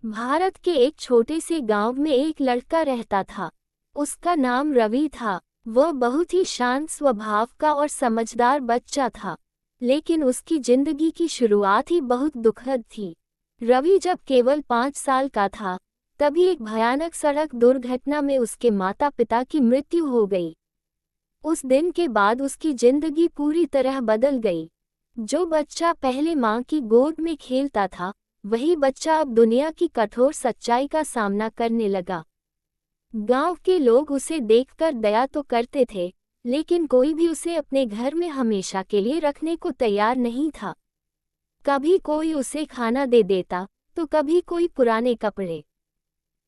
भारत के एक छोटे से गांव में एक लड़का रहता था। उसका नाम रवि था। वह बहुत ही शांत स्वभाव का और समझदार बच्चा था, लेकिन उसकी जिंदगी की शुरुआत ही बहुत दुखद थी। रवि जब केवल 5 साल का था, तभी एक भयानक सड़क दुर्घटना में उसके माता पिता की मृत्यु हो गई। उस दिन के बाद उसकी जिंदगी पूरी तरह बदल गई। जो बच्चा पहले मां की गोद में खेलता था, वही बच्चा अब दुनिया की कठोर सच्चाई का सामना करने लगा। गांव के लोग उसे देखकर दया तो करते थे, लेकिन कोई भी उसे अपने घर में हमेशा के लिए रखने को तैयार नहीं था। कभी कोई उसे खाना दे देता, तो कभी कोई पुराने कपड़े।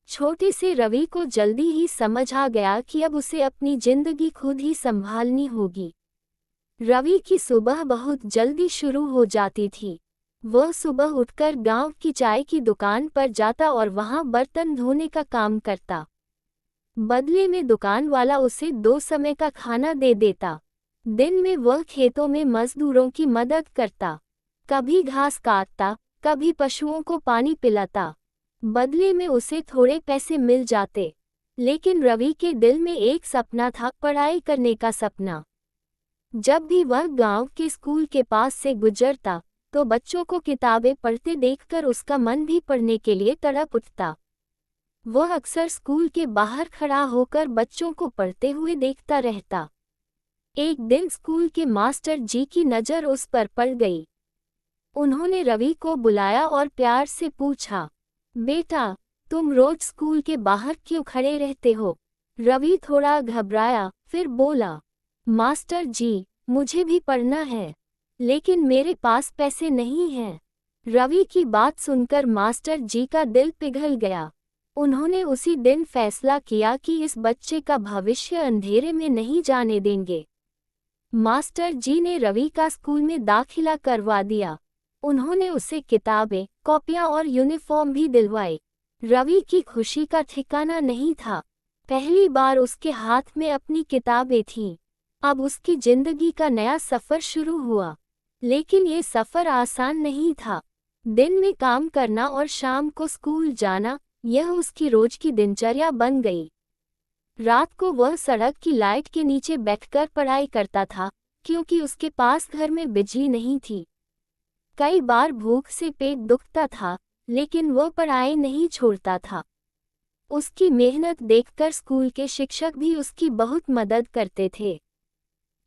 छोटे से रवि को जल्दी ही समझ आ गया कि अब उसे अपनी जिंदगी खुद ही संभालनी होगी। रवि की सुबह बहुत जल्दी शुरू हो जाती थी। वह सुबह उठकर गांव की चाय की दुकान पर जाता और वहां बर्तन धोने का काम करता। बदले में दुकान वाला उसे 2 समय का खाना दे देता। दिन में वह खेतों में मजदूरों की मदद करता, कभी घास काटता, कभी पशुओं को पानी पिलाता। बदले में उसे थोड़े पैसे मिल जाते, लेकिन रवि के दिल में एक सपना था, पढ़ाई करने का सपना। जब भी वह गांव के स्कूल के पास से गुजरता, तो बच्चों को किताबें पढ़ते देखकर उसका मन भी पढ़ने के लिए तड़प उठता। वह अक्सर स्कूल के बाहर खड़ा होकर बच्चों को पढ़ते हुए देखता रहता। एक दिन स्कूल के मास्टर जी की नज़र उस पर पड़ गई। उन्होंने रवि को बुलाया और प्यार से पूछा, बेटा, तुम रोज स्कूल के बाहर क्यों खड़े रहते हो? रवि थोड़ा घबराया, फिर बोला, मास्टर जी, मुझे भी पढ़ना है, लेकिन मेरे पास पैसे नहीं हैं। रवि की बात सुनकर मास्टर जी का दिल पिघल गया। उन्होंने उसी दिन फैसला किया कि इस बच्चे का भविष्य अंधेरे में नहीं जाने देंगे। मास्टर जी ने रवि का स्कूल में दाखिला करवा दिया। उन्होंने उसे किताबें, कॉपियां और यूनिफॉर्म भी दिलवाई। रवि की खुशी का ठिकाना नहीं था। पहली बार उसके हाथ में अपनी किताबें थीं। अब उसकी जिंदगी का नया सफ़र शुरू हुआ। लेकिन ये सफ़र आसान नहीं था। दिन में काम करना और शाम को स्कूल जाना, यह उसकी रोज की दिनचर्या बन गई। रात को वह सड़क की लाइट के नीचे बैठकर पढ़ाई करता था, क्योंकि उसके पास घर में बिजली नहीं थी। कई बार भूख से पेट दुखता था, लेकिन वह पढ़ाई नहीं छोड़ता था। उसकी मेहनत देखकर स्कूल के शिक्षक भी उसकी बहुत मदद करते थे।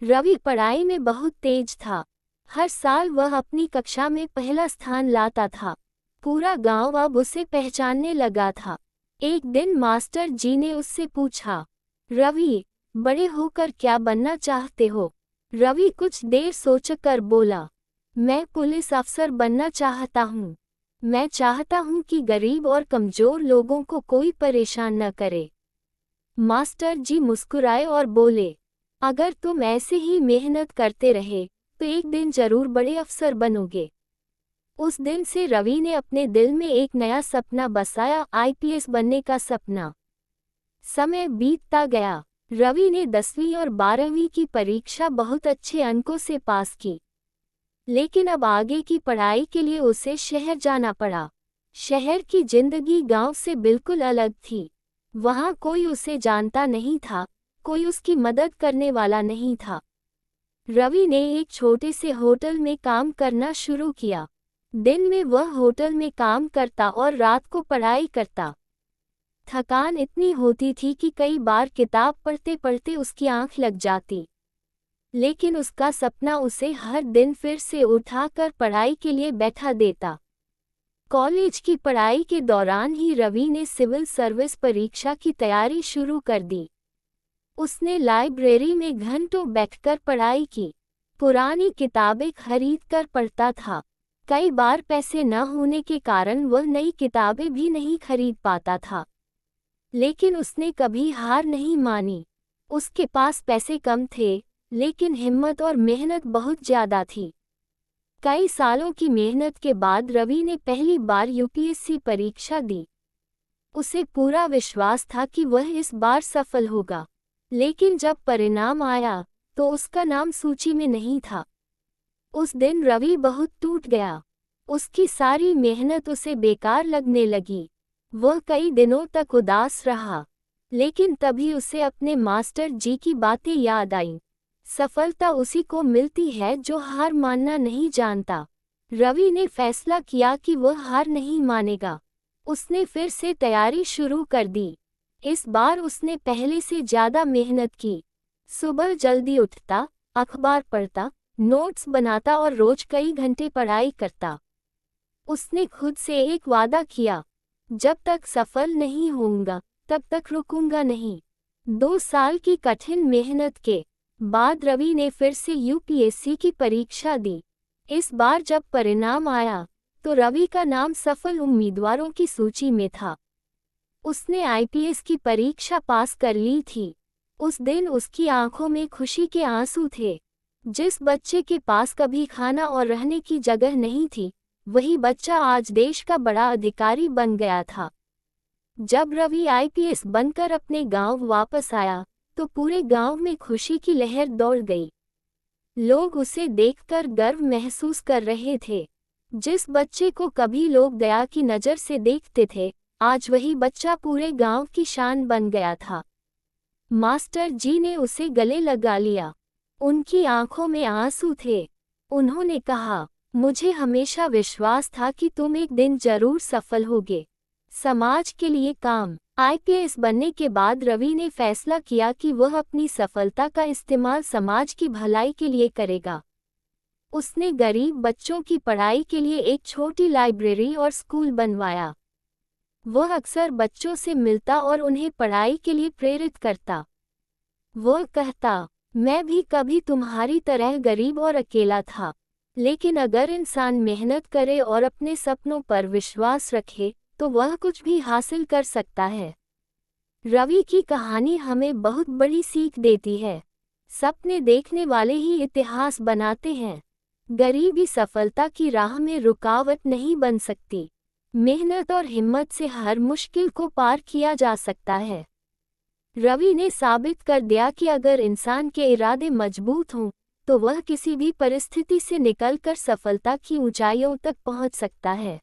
रवि पढ़ाई में बहुत तेज था। हर साल वह अपनी कक्षा में पहला स्थान लाता था। पूरा गांव अब उसे पहचानने लगा था। एक दिन मास्टर जी ने उससे पूछा, रवि, बड़े होकर क्या बनना चाहते हो? रवि कुछ देर सोचकर बोला, मैं पुलिस अफसर बनना चाहता हूँ। मैं चाहता हूँ कि गरीब और कमजोर लोगों को कोई परेशान न करे। मास्टर जी मुस्कुराए और बोले, अगर तुम ऐसे ही मेहनत करते रहे, तो एक दिन जरूर बड़े अफसर बनोगे। उस दिन से रवि ने अपने दिल में एक नया सपना बसाया, आईपीएस बनने का सपना। समय बीतता गया। रवि ने 10वीं और 12वीं की परीक्षा बहुत अच्छे अंकों से पास की। लेकिन अब आगे की पढ़ाई के लिए उसे शहर जाना पड़ा। शहर की जिंदगी गांव से बिल्कुल अलग थी। वहां कोई उसे जानता नहीं था, कोई उसकी मदद करने वाला नहीं था। रवि ने एक छोटे से होटल में काम करना शुरू किया। दिन में वह होटल में काम करता और रात को पढ़ाई करता। थकान इतनी होती थी कि कई बार किताब पढ़ते पढ़ते उसकी आंख लग जाती। लेकिन उसका सपना उसे हर दिन फिर से उठाकर पढ़ाई के लिए बैठा देता। कॉलेज की पढ़ाई के दौरान ही रवि ने सिविल सर्विस परीक्षा की तैयारी शुरू कर दी। उसने लाइब्रेरी में घंटों बैठकर पढ़ाई की। पुरानी किताबें खरीदकर पढ़ता था। कई बार पैसे न होने के कारण वह नई किताबें भी नहीं खरीद पाता था। लेकिन उसने कभी हार नहीं मानी। उसके पास पैसे कम थे, लेकिन हिम्मत और मेहनत बहुत ज्यादा थी। कई सालों की मेहनत के बाद रवि ने पहली बार यूपीएससी परीक्षा दी। उसे पूरा विश्वास था कि वह इस बार सफल होगा। लेकिन जब परिणाम आया, तो उसका नाम सूची में नहीं था। उस दिन रवि बहुत टूट गया। उसकी सारी मेहनत उसे बेकार लगने लगी। वह कई दिनों तक उदास रहा, लेकिन तभी उसे अपने मास्टर जी की बातें याद आईं। सफलता उसी को मिलती है जो हार मानना नहीं जानता। रवि ने फैसला किया कि वह हार नहीं मानेगा। उसने फिर से तैयारी शुरू कर दी। इस बार उसने पहले से ज़्यादा मेहनत की। सुबह जल्दी उठता, अखबार पढ़ता, नोट्स बनाता और रोज कई घंटे पढ़ाई करता। उसने खुद से एक वादा किया, जब तक सफल नहीं होऊंगा तब तक रुकूंगा नहीं। 2 साल की कठिन मेहनत के बाद रवि ने फिर से यूपीएससी की परीक्षा दी। इस बार जब परिणाम आया तो रवि का नाम सफल उम्मीदवारों की सूची में था। उसने आईपीएस की परीक्षा पास कर ली थी। उस दिन उसकी आंखों में खुशी के आंसू थे। जिस बच्चे के पास कभी खाना और रहने की जगह नहीं थी, वही बच्चा आज देश का बड़ा अधिकारी बन गया था। जब रवि आईपीएस बनकर अपने गांव वापस आया तो पूरे गांव में खुशी की लहर दौड़ गई। लोग उसे देखकर गर्व महसूस कर रहे थे। जिस बच्चे को कभी लोग दया की नज़र से देखते थे, आज वही बच्चा पूरे गांव की शान बन गया था। मास्टर जी ने उसे गले लगा लिया। उनकी आंखों में आंसू थे। उन्होंने कहा, मुझे हमेशा विश्वास था कि तुम एक दिन जरूर सफल होगे। समाज के लिए काम। आईपीएस बनने के बाद रवि ने फैसला किया कि वह अपनी सफलता का इस्तेमाल समाज की भलाई के लिए करेगा। उसने गरीब बच्चों की पढ़ाई के लिए एक छोटी लाइब्रेरी और स्कूल बनवाया। वह अक्सर बच्चों से मिलता और उन्हें पढ़ाई के लिए प्रेरित करता। वह कहता, मैं भी कभी तुम्हारी तरह गरीब और अकेला था, लेकिन अगर इंसान मेहनत करे और अपने सपनों पर विश्वास रखे तो वह कुछ भी हासिल कर सकता है। रवि की कहानी हमें बहुत बड़ी सीख देती है। सपने देखने वाले ही इतिहास बनाते हैं। गरीबी सफलता की राह में रुकावट नहीं बन सकती। मेहनत और हिम्मत से हर मुश्किल को पार किया जा सकता है। रवि ने साबित कर दिया कि अगर इंसान के इरादे मजबूत हों तो वह किसी भी परिस्थिति से निकलकर सफलता की ऊंचाइयों तक पहुंच सकता है।